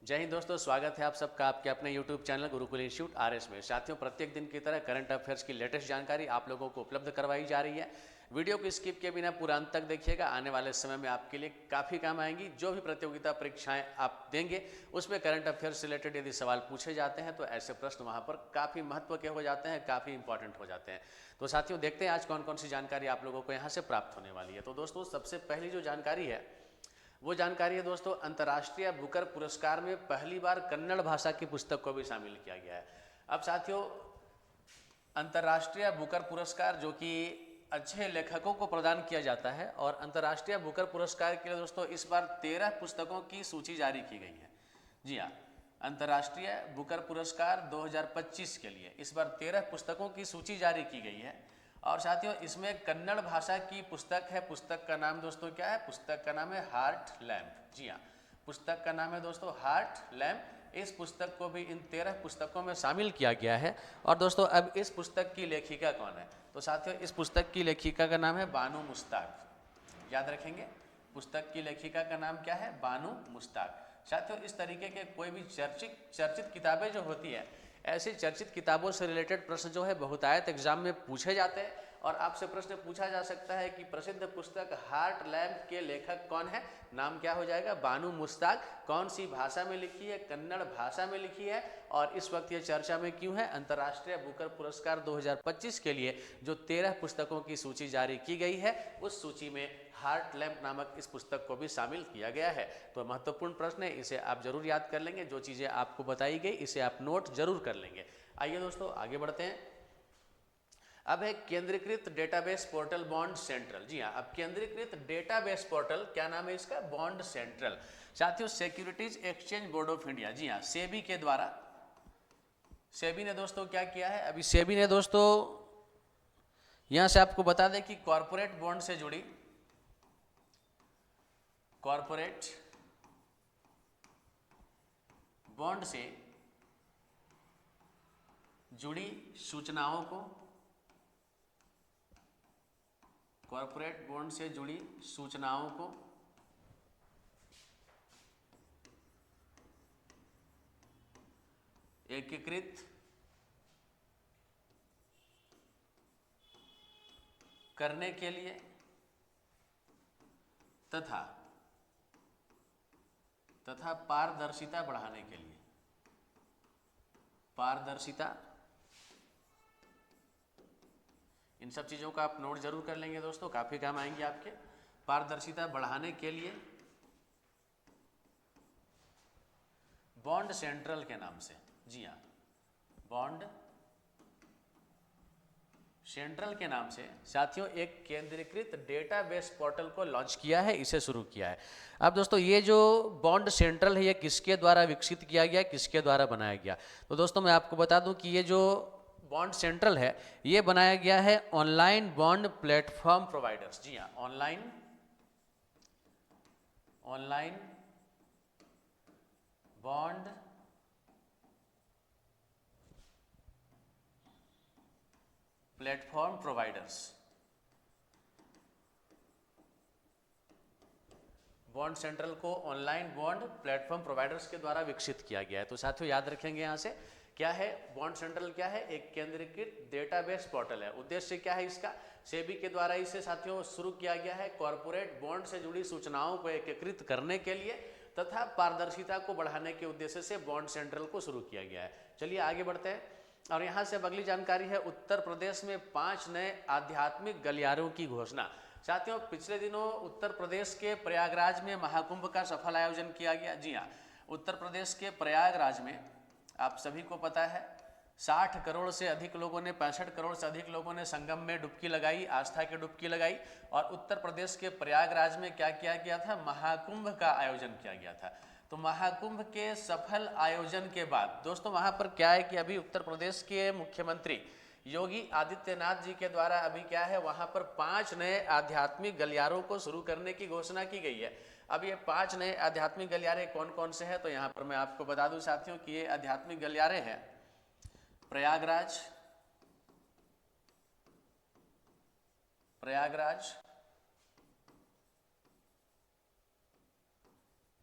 जय हिंद दोस्तों, स्वागत है आप सबका आपके अपने YouTube channel Gurukul institute RS में। साथियों, प्रत्येक दिन की तरह करंट अफेयर्स की लेटेस्ट जानकारी आप लोगों को उपलब्ध करवाई जा रही है। वीडियो को स्किप किए बिना पूरा अंत तक देखिएगा, आने वाले समय में आपके लिए काफ़ी काम आएंगी। जो भी प्रतियोगिता परीक्षाएं आप देंगे उसमें करंट अफेयर्स से रिलेटेड यदि सवाल पूछे जाते हैं तो ऐसे प्रश्न वहाँ पर काफ़ी महत्व के हो जाते हैं, काफ़ी इंपॉर्टेंट हो जाते हैं। तो साथियों, देखते हैं आज कौन कौन सी जानकारी आप लोगों को यहाँ से प्राप्त होने वाली है। तो दोस्तों, सबसे पहली जो जानकारी है वो जानकारी है दोस्तों, अंतर्राष्ट्रीय बुकर पुरस्कार में पहली बार कन्नड़ भाषा की पुस्तक को भी शामिल किया गया है। अब साथियों, अंतर्राष्ट्रीय बुकर पुरस्कार जो कि अच्छे लेखकों को प्रदान किया जाता है, और अंतर्राष्ट्रीय बुकर पुरस्कार के लिए दोस्तों इस बार 13 पुस्तकों की सूची जारी की गई है। जी हाँ, अंतर्राष्ट्रीय बुकर पुरस्कार 2025 के लिए इस बार 13 पुस्तकों की सूची जारी की गई है। और साथियों, इसमें कन्नड़ भाषा की पुस्तक है। पुस्तक का नाम दोस्तों क्या है? पुस्तक का नाम है हार्ट लैम्प। जी हाँ, पुस्तक का नाम है दोस्तों हार्ट लैम्प। इस पुस्तक को भी इन 13 पुस्तकों में शामिल किया गया है। और दोस्तों, अब इस पुस्तक की लेखिका कौन है? तो साथियों, इस पुस्तक की लेखिका का नाम है बानू मुश्ताक। याद रखेंगे, पुस्तक की लेखिका का नाम क्या है? बानू मुश्ताक। साथियों, इस तरीके के कोई भी चर्चित किताबें जो होती है, ऐसी चर्चित किताबों से रिलेटेड प्रश्न जो है बहुतायत एग्जाम में पूछे जाते हैं। और आपसे प्रश्न पूछा जा सकता है कि प्रसिद्ध पुस्तक हार्ट लैम्प के लेखक कौन है? नाम क्या हो जाएगा? बानू मुश्ताक। कौन सी भाषा में लिखी है? कन्नड़ भाषा में लिखी है। और इस वक्त ये चर्चा में क्यों है? अंतर्राष्ट्रीय बुकर पुरस्कार 2025 के लिए जो 13 पुस्तकों की सूची जारी की गई है, उस सूची में हार्ट लैम्प नामक इस पुस्तक को भी शामिल किया गया है। तो महत्वपूर्ण प्रश्न है, इसे आप जरूर याद कर लेंगे। जो चीज़ें आपको बताई गई इसे आप नोट जरूर कर लेंगे। आइए दोस्तों, आगे बढ़ते हैं। अब है केंद्रीकृत डेटाबेस पोर्टल बॉन्ड सेंट्रल। जी हाँ, अब केंद्रीकृत डेटाबेस पोर्टल, क्या नाम है इसका? Bond central. साथियों, securities exchange board of India, जी हाँ, सेबी के द्वारा, सेबी ने दोस्तों क्या किया है? अभी सेबी ने दोस्तों यहां से आपको बता दें कि कॉरपोरेट बॉन्ड से जुड़ी, कॉरपोरेट बॉन्ड से जुड़ी सूचनाओं को, कॉरपोरेट बॉन्ड से जुड़ी सूचनाओं को एकीकृत करने के लिए तथा पारदर्शिता बढ़ाने के लिए, पारदर्शिता, इन सब चीज़ों का आप नोट जरूर कर लेंगे दोस्तों, काफ़ी काम आएंगे आपके। पारदर्शिता बढ़ाने के लिए बॉन्ड सेंट्रल के नाम से, जी हाँ, बॉन्ड सेंट्रल के नाम से साथियों एक केंद्रीकृत डेटाबेस पोर्टल को लॉन्च किया है, इसे शुरू किया है। अब दोस्तों, ये जो बॉन्ड सेंट्रल है, ये किसके द्वारा विकसित किया गया, किसके द्वारा बनाया गया? तो दोस्तों, मैं आपको बता दूं कि ये जो बॉन्ड सेंट्रल है, ये बनाया गया है ऑनलाइन बॉन्ड प्लेटफॉर्म प्रोवाइडर्स। जी हाँ, online bond platform providers, bond central को ऑनलाइन बॉन्ड प्लेटफॉर्म प्रोवाइडर्स के द्वारा विकसित किया गया है। तो साथियों, याद रखेंगे यहाँ से क्या है बॉन्ड सेंट्रल, क्या है? एक केंद्रीकृत डेटाबेस पोर्टल है। उद्देश्य क्या है इसका? सेबी के द्वारा इसे साथियों शुरू किया गया है कॉरपोरेट बॉन्ड से जुड़ी सूचनाओं को एकीकृत करने के लिए तथा पारदर्शिता को बढ़ाने के उद्देश्य से बॉन्ड सेंट्रल को शुरू किया गया है। चलिए आगे बढ़ते हैं। और यहाँ से अगली जानकारी है, उत्तर प्रदेश में 5 नए आध्यात्मिक गलियारों की घोषणा। साथियों, पिछले दिनों उत्तर प्रदेश के प्रयागराज में महाकुंभ का सफल आयोजन किया गया। जी हाँ, उत्तर प्रदेश के प्रयागराज में आप सभी को पता है 60 करोड़ से अधिक लोगों ने, 65 करोड़ से अधिक लोगों ने संगम में डुबकी लगाई, आस्था की डुबकी लगाई। और उत्तर प्रदेश के प्रयागराज में क्या किया गया था? महाकुंभ का आयोजन किया गया था। तो महाकुंभ के सफल आयोजन के बाद दोस्तों, वहां पर क्या है कि अभी उत्तर प्रदेश के मुख्यमंत्री योगी आदित्यनाथ जी के द्वारा अभी क्या है, वहां पर 5 नए आध्यात्मिक गलियारों को शुरू करने की घोषणा की गई है। अब ये 5 नए आध्यात्मिक गलियारे कौन कौन से हैं? तो यहाँ पर मैं आपको बता दूं साथियों कि ये आध्यात्मिक गलियारे हैं प्रयागराज,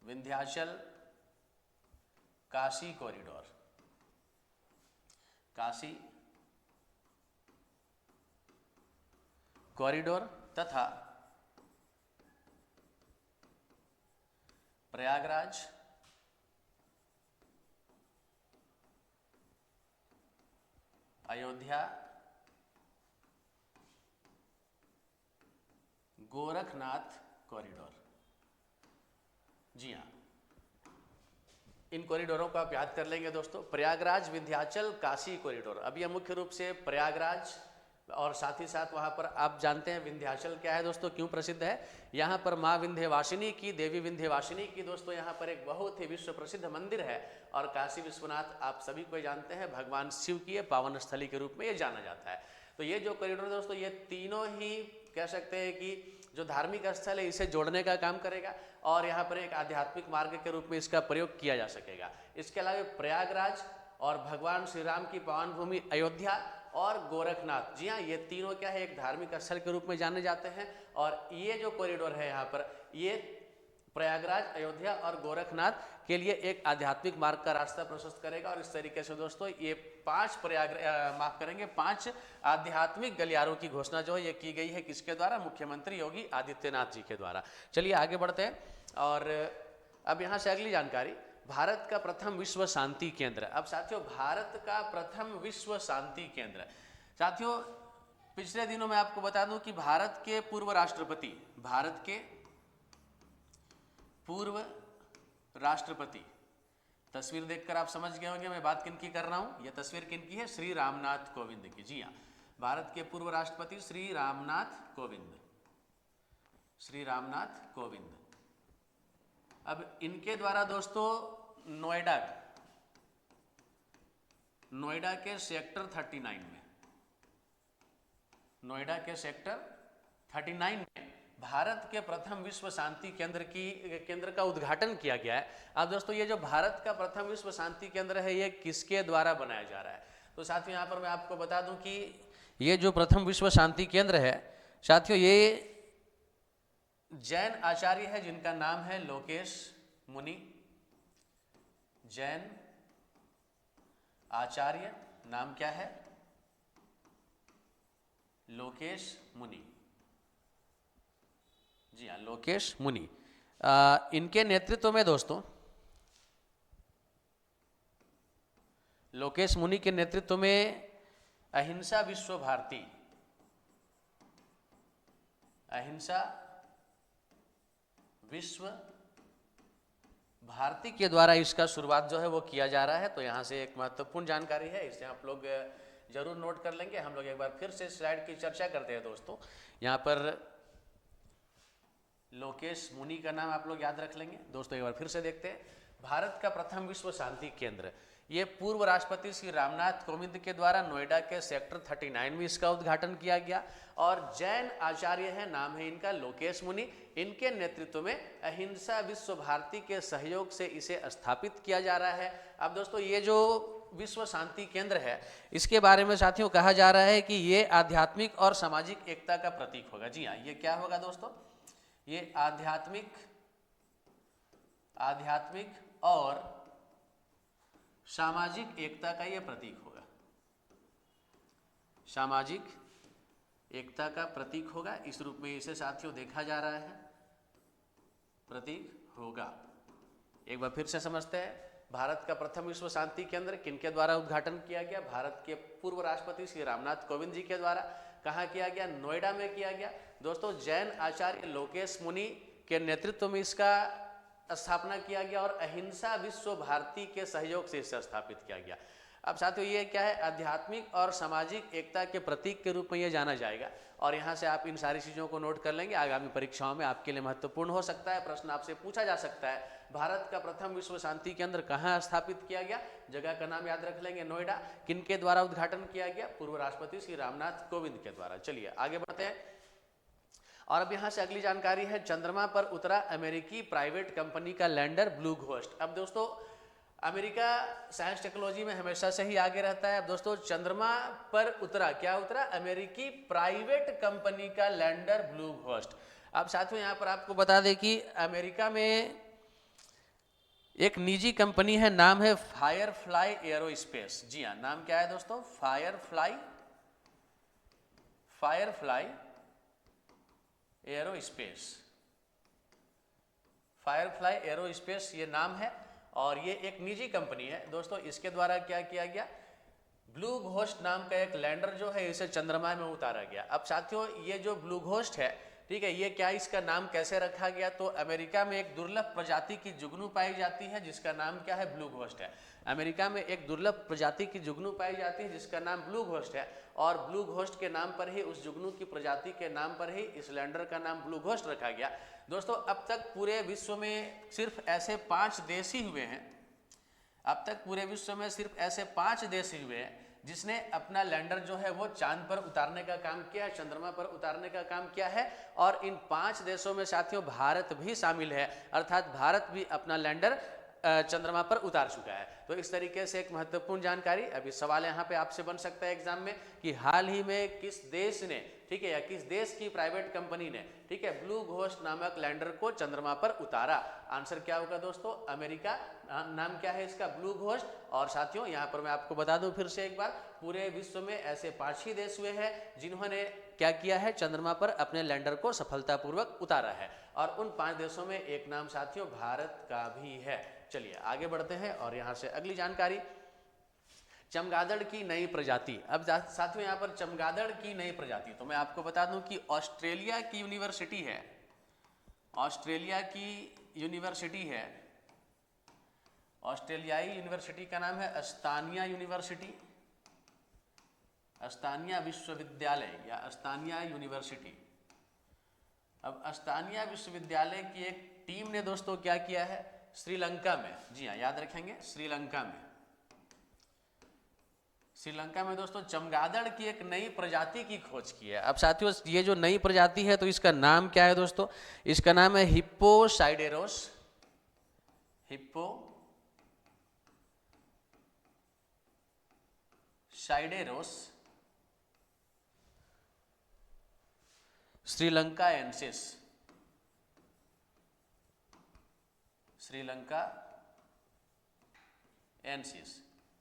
विंध्याचल, काशी कॉरिडोर, काशी कॉरिडोर तथा प्रयागराज अयोध्या गोरखनाथ कॉरिडोर। जी हाँ, इन कॉरिडोरों को आप याद कर लेंगे दोस्तों। प्रयागराज विंध्याचल काशी कॉरिडोर। अब यह मुख्य रूप से प्रयागराज और साथ ही साथ वहाँ पर आप जानते हैं विंध्याचल क्या है दोस्तों, क्यों प्रसिद्ध है। यहाँ पर माँ विंध्यवासिनी की, देवी विंध्यवासिनी की दोस्तों यहाँ पर एक बहुत ही विश्व प्रसिद्ध मंदिर है। और काशी विश्वनाथ आप सभी को जानते हैं भगवान शिव की पावन स्थली के रूप में ये जाना जाता है। तो ये जो कॉरिडोर दोस्तों, ये तीनों ही कह सकते हैं कि जो धार्मिक स्थल है इसे जोड़ने का काम करेगा और यहाँ पर एक आध्यात्मिक मार्ग के रूप में इसका प्रयोग किया जा सकेगा। इसके अलावा प्रयागराज और भगवान श्री राम की पावन भूमि अयोध्या और गोरखनाथ, जी हाँ, ये तीनों क्या है, एक धार्मिक स्थल के रूप में जाने जाते हैं। और ये जो कॉरिडोर है यहाँ पर, ये प्रयागराज, अयोध्या और गोरखनाथ के लिए एक आध्यात्मिक मार्ग का रास्ता प्रशस्त करेगा। और इस तरीके से दोस्तों ये 5 आध्यात्मिक गलियारों की घोषणा जो है ये की गई है किसके द्वारा, मुख्यमंत्री योगी आदित्यनाथ जी के द्वारा। चलिए आगे बढ़ते हैं। और अब यहाँ से अगली जानकारी, भारत का प्रथम विश्व शांति केंद्र। अब साथियों, भारत का प्रथम विश्व शांति केंद्र, साथियों पिछले दिनों मैं आपको बता दूं कि भारत के पूर्व राष्ट्रपति, तस्वीर देखकर आप समझ गए होंगे मैं बात किनकी कर रहा हूं। यह तस्वीर किनकी है, श्री रामनाथ कोविंद की। जी हाँ, भारत के पूर्व राष्ट्रपति श्री रामनाथ कोविंद। अब इनके द्वारा दोस्तों नोएडा के सेक्टर 39 में भारत के प्रथम विश्व शांति केंद्र का उद्घाटन किया गया है। अब दोस्तों ये जो भारत का प्रथम विश्व शांति केंद्र है ये किसके द्वारा बनाया जा रहा है, तो साथियों यहाँ पर मैं आपको बता दूं कि ये जो प्रथम विश्व शांति केंद्र है साथियों, ये जैन आचार्य है जिनका नाम है लोकेश मुनि। जैन आचार्य, नाम क्या है, लोकेश मुनि। जी हाँ, लोकेश मुनि। इनके नेतृत्व में दोस्तों, लोकेश मुनि के नेतृत्व में अहिंसा विश्व भारती के द्वारा इसका शुरुआत जो है वो किया जा रहा है। तो यहाँ से एक महत्वपूर्ण जानकारी है, इसे आप लोग जरूर नोट कर लेंगे। हम लोग एक बार फिर से स्लाइड की चर्चा करते हैं दोस्तों। यहाँ पर लोकेश मुनि का नाम आप लोग याद रख लेंगे दोस्तों। एक बार फिर से देखते हैं, भारत का प्रथम विश्व शांति केंद्र, ये पूर्व राष्ट्रपति श्री रामनाथ कोविंद के द्वारा नोएडा के सेक्टर 39 में इसका उद्घाटन किया गया। और जैन आचार्य है, नाम है इनका लोकेश मुनि। इनके नेतृत्व में अहिंसा विश्व भारती के सहयोग से इसे स्थापित किया जा रहा है। अब दोस्तों ये जो विश्व शांति केंद्र है इसके बारे में साथियों कहा जा रहा है कि ये आध्यात्मिक और सामाजिक एकता का प्रतीक होगा। जी हाँ, ये क्या होगा दोस्तों, ये आध्यात्मिक और सामाजिक एकता का ये प्रतीक होगा। सामाजिक एकता का प्रतीक होगा, इस रूप में इसे साथियों देखा जा रहा है, प्रतीक होगा। एक बार फिर से समझते हैं, भारत का प्रथम विश्व शांति केंद्र किनके द्वारा उद्घाटन किया गया, भारत के पूर्व राष्ट्रपति श्री रामनाथ कोविंद जी के द्वारा। कहाँ किया गया, नोएडा में किया गया दोस्तों। जैन आचार्य लोकेश मुनि के नेतृत्व में इसका स्थापना किया गया और अहिंसा विश्व भारती के सहयोग से इसे स्थापित किया गया। अब साथियों ये क्या है, आध्यात्मिक और सामाजिक एकता के प्रतीक के रूप में ये जाना जाएगा। और यहाँ से आप इन सारी चीज़ों को नोट कर लेंगे, आगामी परीक्षाओं में आपके लिए महत्वपूर्ण हो सकता है। प्रश्न आपसे पूछा जा सकता है, भारत का प्रथम विश्व शांति केंद्र कहाँ स्थापित किया गया, जगह का नाम याद रख लेंगे, नोएडा। किनके द्वारा उद्घाटन किया गया, पूर्व राष्ट्रपति श्री रामनाथ कोविंद के द्वारा। चलिए आगे बढ़ते हैं। और अब यहाँ से अगली जानकारी है, चंद्रमा पर उतरा अमेरिकी प्राइवेट कंपनी का लैंडर ब्लू घोस्ट। अब दोस्तों अमेरिका साइंस टेक्नोलॉजी में हमेशा से ही आगे रहता है। अब दोस्तों चंद्रमा पर उतरा, क्या उतरा, अमेरिकी प्राइवेट कंपनी का लैंडर ब्लू घोस्ट। अब साथियों यहाँ पर आपको बता दें कि अमेरिका में एक निजी कंपनी है, नाम है फायरफ्लाई एरोस्पेस। जी हाँ, नाम क्या है दोस्तों? Firefly aerospace. फायरफ्लाई एरोस्पेस ये नाम है और ये एक निजी कंपनी है दोस्तों। इसके द्वारा क्या किया गया? ब्लू घोस्ट नाम का एक लैंडर जो है इसे चंद्रमा में उतारा गया। अब साथियों ये जो ब्लू घोस्ट है, ठीक है, ये क्या, इसका नाम कैसे रखा गया? तो अमेरिका में एक दुर्लभ प्रजाति की जुगनू पाई जाती है जिसका नाम क्या है? ब्लू घोस्ट है। अमेरिका में एक दुर्लभ प्रजाति की जुगनू पाई जाती है जिसका नाम ब्लू घोस्ट है और ब्लू घोस्ट के नाम पर ही, उस जुगनू की प्रजाति के नाम पर ही इस लैंडर का नाम ब्लू घोस्ट रखा गया। दोस्तों अब तक पूरे विश्व में सिर्फ ऐसे 5 देश ही हुए हैं, अब तक पूरे विश्व में सिर्फ ऐसे 5 देश ही हुए हैं जिसने अपना लैंडर जो है वो चांद पर उतारने का काम किया है, चंद्रमा पर उतारने का काम किया है। और इन 5 देशों में साथियों भारत भी शामिल है, अर्थात भारत भी अपना लैंडर चंद्रमा पर उतार चुका है। तो इस तरीके से एक महत्वपूर्ण जानकारी। अभी सवाल यहाँ पे आपसे बन सकता है एग्जाम में कि हाल ही में किस देश ने, ठीक है, या किस देश की प्राइवेट कंपनी ने, ठीक है, ब्लू घोस्ट नामक लैंडर को चंद्रमा पर उतारा? आंसर क्या होगा दोस्तों? अमेरिका। नाम क्या है इसका? Blue ghost. और साथियों यहाँ पर मैं आपको बता दूं फिर से एक बार, पूरे विश्व में ऐसे 5 ही देश हुए हैं जिन्होंने क्या किया है? चंद्रमा पर अपने लैंडर को सफलतापूर्वक उतारा है और उन 5 देशों में एक नाम साथियों भारत का भी है। चलिए आगे बढ़ते हैं और यहाँ से अगली जानकारी, चमगादड़ की नई प्रजाति। अब साथियों यहाँ पर चमगादड़ की नई प्रजाति, तो मैं आपको बता दूं कि ऑस्ट्रेलिया की यूनिवर्सिटी है, ऑस्ट्रेलिया की यूनिवर्सिटी है, ऑस्ट्रेलियाई यूनिवर्सिटी का नाम है अस्तानिया यूनिवर्सिटी, अस्तानिया विश्वविद्यालय या अस्तानिया यूनिवर्सिटी। अब अस्तानिया विश्वविद्यालय की एक टीम ने दोस्तों क्या किया है? श्रीलंका में, जी हाँ याद रखेंगे, श्रीलंका में, श्रीलंका में दोस्तों चमगादड़ की एक नई प्रजाति की खोज की है। अब साथियों ये जो नई प्रजाति है तो इसका नाम क्या है दोस्तों? इसका नाम है हिप्पोसाइडेरोस, हिप्पोसाइडेरोस श्रीलंकाएंसिस, श्रीलंकाएंसिस,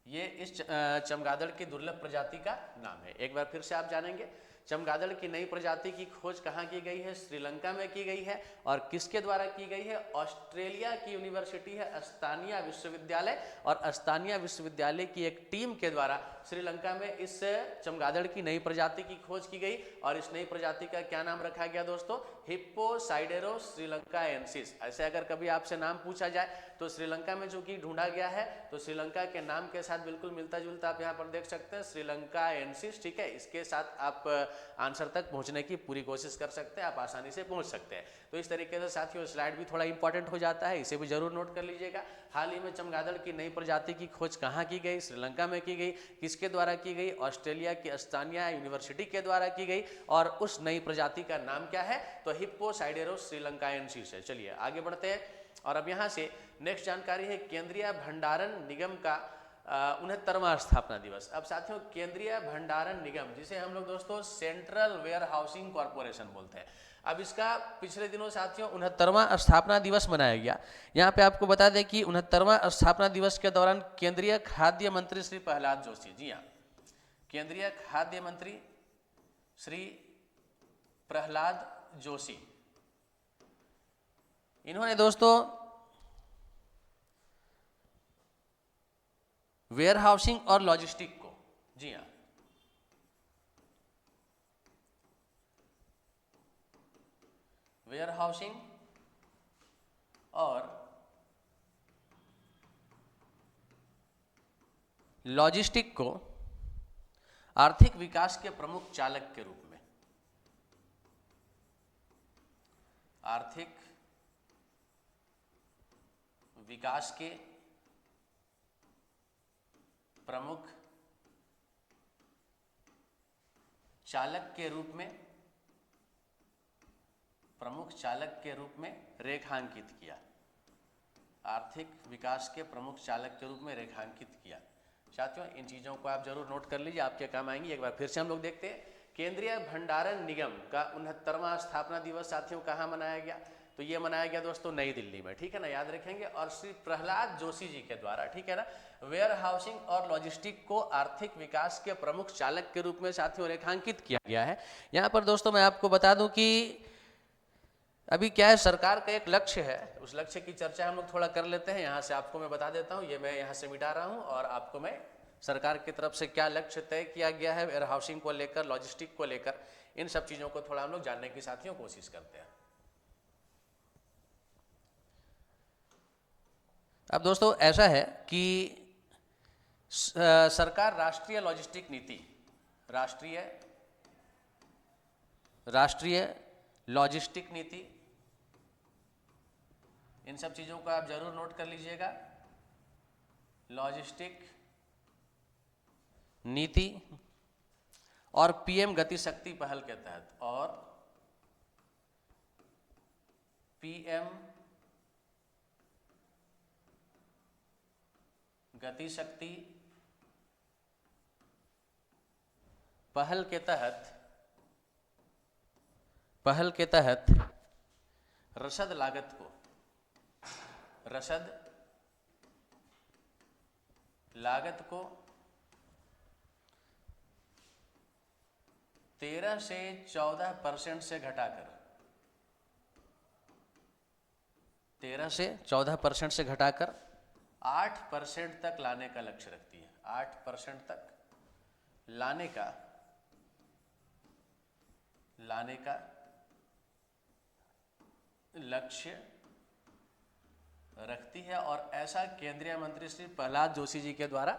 ये इस चमगादड़ की दुर्लभ प्रजाति का नाम है। एक बार फिर से आप जानेंगे, चमगादड़ की नई प्रजाति की खोज कहाँ की गई है? श्रीलंका में की गई है और किसके द्वारा की गई है? ऑस्ट्रेलिया की यूनिवर्सिटी है अस्तानिया विश्वविद्यालय और अस्तानिया विश्वविद्यालय की एक टीम के द्वारा श्रीलंका में इस चमगादड़ की नई प्रजाति की खोज की गई और इस नई प्रजाति का क्या नाम रखा गया दोस्तों? हिप्पोसाइडेरोस श्रीलंकाएंसिस। ऐसे अगर कभी आपसे नाम पूछा जाए तो श्रीलंका में जो कि ढूंढा गया है तो श्रीलंका के नाम के साथ बिल्कुल मिलता जुलता आप यहाँ पर देख सकते हैं, श्रीलंकाएंसिस, ठीक है। इसके साथ आप आंसर तक पहुंचने की पूरी कोशिश कर सकते हैं, आप आसानी से पहुंच सकते हैं। तो इस तरीके से साथियों स्लाइड भी थोड़ा इंपॉर्टेंट हो जाता है, इसे भी जरूर नोट कर लीजिएगा। हाल ही में चमगादड़ की नई प्रजाति की खोज कहाँ की गई? श्रीलंका में की गई। किसके द्वारा की गई? ऑस्ट्रेलिया की अस्तानिया यूनिवर्सिटी के द्वारा की गई और उस नई प्रजाति का नाम क्या है? तो हिप्पोसाइडेरोस श्रीलंकाएंसिस है। चलिए आगे बढ़ते हैं और अब यहाँ से नेक्स्ट जानकारी है केंद्रीय भंडारण निगम का 69वां स्थापना दिवस। अब साथियों केंद्रीय भंडारण निगम, जिसे हम लोग दोस्तों सेंट्रल वेयर हाउसिंग कॉर्पोरेशन बोलते हैं, अब इसका पिछले दिनों साथियों 69वां स्थापना दिवस मनाया गया। यहाँ पे आपको बता दें कि 69वां स्थापना दिवस के दौरान केंद्रीय खाद्य मंत्री श्री प्रहलाद जोशी, जी हाँ, केंद्रीय खाद्य मंत्री श्री प्रहलाद जोशी, इन्होंने दोस्तों वेयर हाउसिंग और लॉजिस्टिक को, जी हाँ, वेयर हाउसिंग और लॉजिस्टिक को आर्थिक विकास के प्रमुख चालक के रूप में, आर्थिक विकास के प्रमुख चालक के रूप में, प्रमुख चालक के रूप में रेखांकित किया, आर्थिक विकास के प्रमुख चालक के रूप में रेखांकित किया। साथियों इन चीज़ों को आप जरूर नोट कर लीजिए, आपके काम आएंगी। एक बार फिर से हम लोग देखते हैं केंद्रीय भंडारण निगम का 69वां स्थापना दिवस साथियों कहाँ मनाया गया? तो ये मनाया गया दोस्तों नई दिल्ली में, ठीक है ना, याद रखेंगे। और श्री प्रहलाद जोशी जी के द्वारा, ठीक है ना, वेयर हाउसिंग और लॉजिस्टिक को आर्थिक विकास के प्रमुख चालक के रूप में साथियों रेखांकित किया गया है। यहाँ पर दोस्तों मैं आपको बता दूं कि अभी क्या है, सरकार का एक लक्ष्य है, उस लक्ष्य की चर्चा हम लोग थोड़ा कर लेते हैं। यहाँ से आपको मैं बता देता हूँ, ये मैं यहाँ से मिटा रहा हूँ और आपको मैं सरकार की तरफ से क्या लक्ष्य तय किया गया है वेयर हाउसिंग को लेकर, लॉजिस्टिक को लेकर, इन सब चीज़ों को थोड़ा हम लोग जानने की साथियों कोशिश करते हैं। अब दोस्तों ऐसा है कि सरकार राष्ट्रीय लॉजिस्टिक नीति, राष्ट्रीय लॉजिस्टिक नीति, इन सब चीज़ों को आप जरूर नोट कर लीजिएगा। लॉजिस्टिक नीति और पीएम गति शक्ति पहल के तहत, और पीएम गति शक्ति पहल के तहत रसद लागत को 13 से 14% से घटाकर 8% तक लाने का लक्ष्य रखती है। 8% तक लाने का लक्ष्य रखती है, और ऐसा केंद्रीय मंत्री श्री प्रहलाद जोशी जी के द्वारा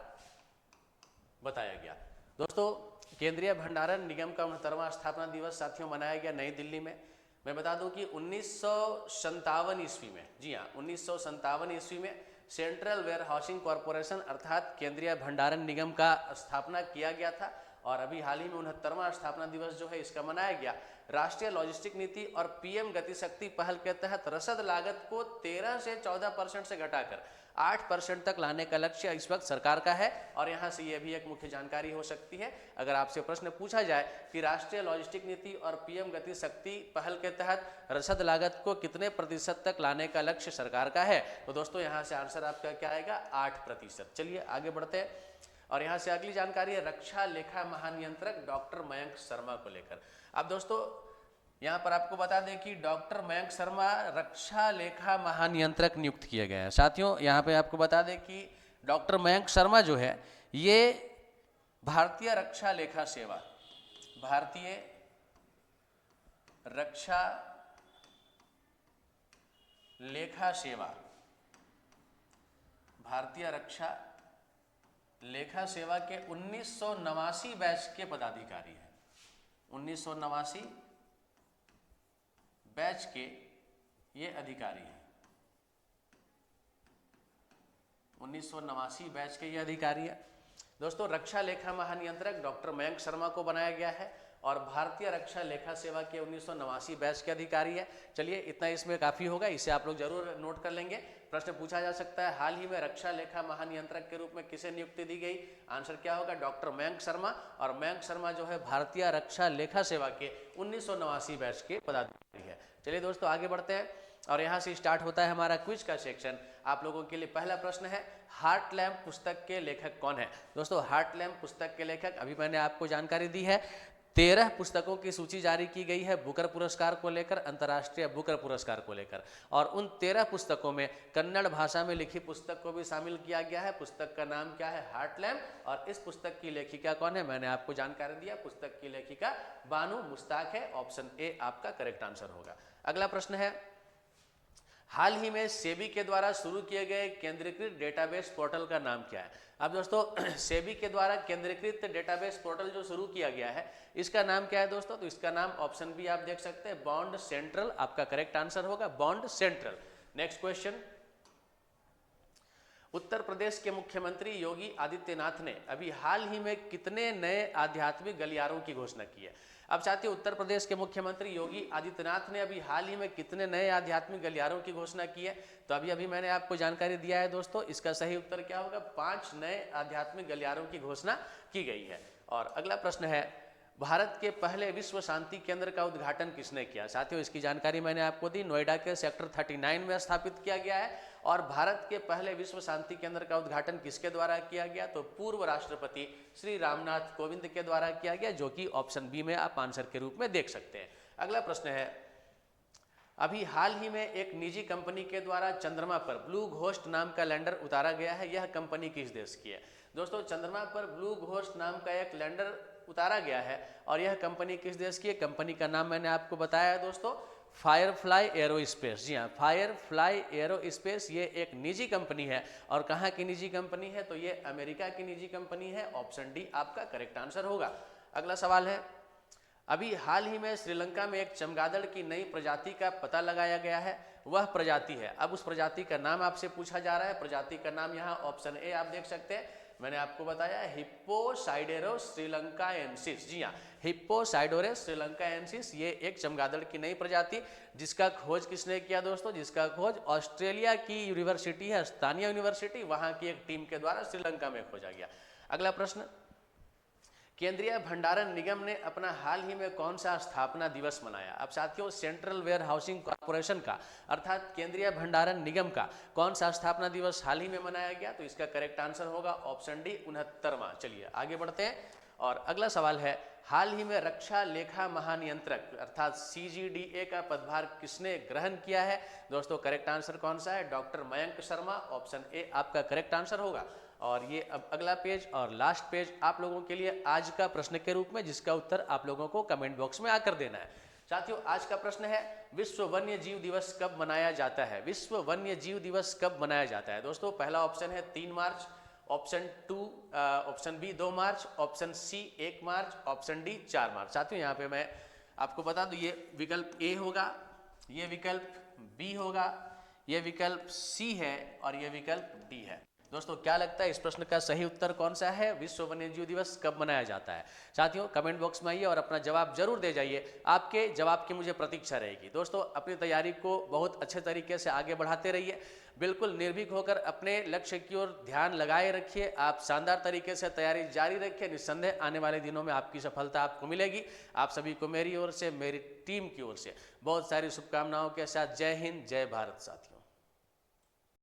बताया गया। दोस्तों केंद्रीय भंडारण निगम का 69वां स्थापना दिवस साथियों मनाया गया नई दिल्ली में। मैं बता दूं कि 1957 ईस्वी में, जी हाँ 1957 ईस्वी में सेंट्रल वेयर हाउसिंग कॉरपोरेशन अर्थात केंद्रीय भंडारण निगम का स्थापना किया गया था, और अभी हाल ही में 69वां स्थापना दिवस जो है इसका मनाया गया। राष्ट्रीय लॉजिस्टिक नीति और पीएम गति शक्ति पहल के तहत रसद लागत को 13 से 14% से घटाकर 8% तक लाने का लक्ष्य इस वक्त सरकार का है। और यहाँ से ये भी एक मुख्य जानकारी हो सकती है, अगर आपसे प्रश्न पूछा जाए कि राष्ट्रीय लॉजिस्टिक नीति और पीएम गति शक्ति पहल के तहत रसद लागत को कितने प्रतिशत तक लाने का लक्ष्य सरकार का है, तो दोस्तों यहाँ से आंसर आपका क्या आएगा, 8%। चलिए आगे बढ़ते हैं, और यहाँ से अगली जानकारी है रक्षा लेखा महानियंत्रक डॉक्टर मयंक शर्मा को लेकर। अब दोस्तों यहाँ पर आपको बता दें कि डॉक्टर मयंक शर्मा रक्षा लेखा महानियंत्रक नियुक्त किए गए हैं। साथियों यहाँ पे आपको बता दें कि डॉक्टर मयंक शर्मा जो है ये भारतीय रक्षा लेखा सेवा, भारतीय रक्षा लेखा सेवा के 1989 बैच के पदाधिकारी हैं। 1989 बैच के ये अधिकारी हैं। 1989 बैच के ये अधिकारी है। दोस्तों रक्षा लेखा महानियंत्रक डॉक्टर मयंक शर्मा को बनाया गया है, और भारतीय रक्षा लेखा सेवा के 1989 बैच के अधिकारी है। चलिए इतना इसमें काफ़ी होगा, इसे आप लोग जरूर नोट कर लेंगे। प्रश्न पूछा जा सकता है हाल ही में रक्षा लेखा महानियंत्रक के रूप में किसे नियुक्ति दी गई, आंसर क्या होगा, डॉक्टर मयंक शर्मा। और मयंक शर्मा जो है भारतीय रक्षा लेखा सेवा के 1989 बैच के पदाधिकारी है। चलिए दोस्तों आगे बढ़ते हैं, और यहाँ से स्टार्ट होता है हमारा क्विज का सेक्शन। आप लोगों के लिए पहला प्रश्न है, हार्ट लैम्प पुस्तक के लेखक कौन है। दोस्तों हार्ट लैम्प पुस्तक के लेखक अभी मैंने आपको जानकारी दी है, 13 पुस्तकों की सूची जारी की गई है बुकर पुरस्कार को लेकर, अंतर्राष्ट्रीय बुकर पुरस्कार को लेकर, और उन 13 पुस्तकों में कन्नड़ भाषा में लिखी पुस्तक को भी शामिल किया गया है। पुस्तक का नाम क्या है, हार्ट लैम्प, और इस पुस्तक की लेखिका कौन है, मैंने आपको जानकारी दिया, पुस्तक की लेखिका बानू मुश्ताक है। ऑप्शन ए आपका करेक्ट आंसर होगा। अगला प्रश्न है, हाल ही में सेबी के द्वारा शुरू किए गए केंद्रीकृत डेटाबेस पोर्टल का नाम क्या है। अब दोस्तों सेबी के द्वारा केंद्रीकृत डेटाबेस पोर्टल जो शुरू किया गया है इसका नाम क्या है दोस्तों, तो इसका नाम ऑप्शन बी आप देख सकते हैं, बॉन्ड सेंट्रल, आपका करेक्ट आंसर होगा bond central. Next question, Uttar Pradesh के मुख्यमंत्री योगी आदित्यनाथ ने अभी हाल ही में कितने नए आध्यात्मिक गलियारों की घोषणा की है। अब साथियों उत्तर प्रदेश के मुख्यमंत्री योगी आदित्यनाथ ने अभी हाल ही में कितने नए आध्यात्मिक गलियारों की घोषणा की है, तो अभी मैंने आपको जानकारी दिया है दोस्तों, इसका सही उत्तर क्या होगा, 5 नए आध्यात्मिक गलियारों की घोषणा की गई है। और अगला प्रश्न है, भारत के पहले विश्व शांति केंद्र का उद्घाटन किसने किया? साथियों, इसकी जानकारी मैंने आपको दी। नोएडा के सेक्टर 39 में स्थापित किया गया है। और भारत के पहले विश्व शांति केंद्र का उद्घाटन किसके द्वारा किया गया? तो पूर्व राष्ट्रपति श्री रामनाथ कोविंद के द्वारा किया गया, जो कि ऑप्शन बी में आप आंसर के रूप में देख सकते हैं। अगला प्रश्न है, अभी हाल ही में एक निजी कंपनी के द्वारा चंद्रमा पर ब्लू घोस्ट नाम का लैंडर उतारा गया है, यह कंपनी किस देश की है? दोस्तों, चंद्रमा पर ब्लू घोस्ट नाम का एक लैंडर उतारा गया है और यह कंपनी किस देश की है? कंपनी का नाम मैंने आपको बताया है दोस्तों, फायरफ्लाई एरोस्पेस। जी हाँ, फायरफ्लाई एरोस्पेस ये एक निजी कंपनी है। और कहाँ की निजी कंपनी है? तो ये अमेरिका की निजी कंपनी है। ऑप्शन डी आपका करेक्ट आंसर होगा। अगला सवाल है, अभी हाल ही में श्रीलंका में एक चमगादड़ की नई प्रजाति का पता लगाया गया है, वह प्रजाति है। अब उस प्रजाति का नाम आपसे पूछा जा रहा है। प्रजाति का नाम यहाँ ऑप्शन ए आप देख सकते हैं, मैंने आपको बताया हिप्पोसाइडेरोस श्रीलंकाएंसिस। जी हाँ, हिप्पोसाइडेरोस श्रीलंकाएंसिस ये एक चमगादड़ की नई प्रजाति, जिसका खोज किसने किया दोस्तों? जिसका खोज ऑस्ट्रेलिया की यूनिवर्सिटी है, स्थानीय यूनिवर्सिटी, वहां की एक टीम के द्वारा श्रीलंका में खोजा गया। अगला प्रश्न, केंद्रीय भंडारण निगम ने अपना हाल ही में कौन सा स्थापना दिवस मनाया? अब साथियों, सेंट्रल वेयर हाउसिंग कॉर्पोरेशन का अर्थात केंद्रीय भंडारण निगम का कौन सा स्थापना दिवस हाल ही में मनाया गया? तो इसका करेक्ट आंसर होगा ऑप्शन डी 69वां। चलिए आगे बढ़ते हैं और अगला सवाल है, हाल ही में रक्षा लेखा महानियंत्रक अर्थात CGDA का पदभार किसने ग्रहण किया है? दोस्तों, करेक्ट आंसर कौन सा है? Doctor Mayank Sharma. Option A आपका करेक्ट आंसर होगा। और ये अब अगला पेज और लास्ट पेज आप लोगों के लिए आज का प्रश्न के रूप में, जिसका उत्तर आप लोगों को कमेंट बॉक्स में आकर देना है। साथियों, आज का प्रश्न है, विश्व वन्य जीव दिवस कब मनाया जाता है? विश्व वन्य जीव दिवस कब मनाया जाता है? दोस्तों, पहला ऑप्शन है 3 मार्च, ऑप्शन बी 2 मार्च, ऑप्शन सी 1 मार्च, ऑप्शन डी 4 मार्च। साथियों, यहाँ पे मैं आपको बता दूं, ये विकल्प ए होगा, ये विकल्प बी होगा, ये विकल्प सी है और ये विकल्प डी है। दोस्तों, क्या लगता है इस प्रश्न का सही उत्तर कौन सा है? विश्व वन्यजीव दिवस कब मनाया जाता है? साथियों, कमेंट बॉक्स में आइए और अपना जवाब जरूर दे जाइए। आपके जवाब की मुझे प्रतीक्षा रहेगी। दोस्तों, अपनी तैयारी को बहुत अच्छे तरीके से आगे बढ़ाते रहिए। बिल्कुल निर्भीक होकर अपने लक्ष्य की ओर ध्यान लगाए रखिए। आप शानदार तरीके से तैयारी जारी रखिए। निस्संदेह आने वाले दिनों में आपकी सफलता आपको मिलेगी। आप सभी को मेरी ओर से, मेरी टीम की ओर से बहुत सारी शुभकामनाओं के साथ जय हिंद, जय भारत। साथियों।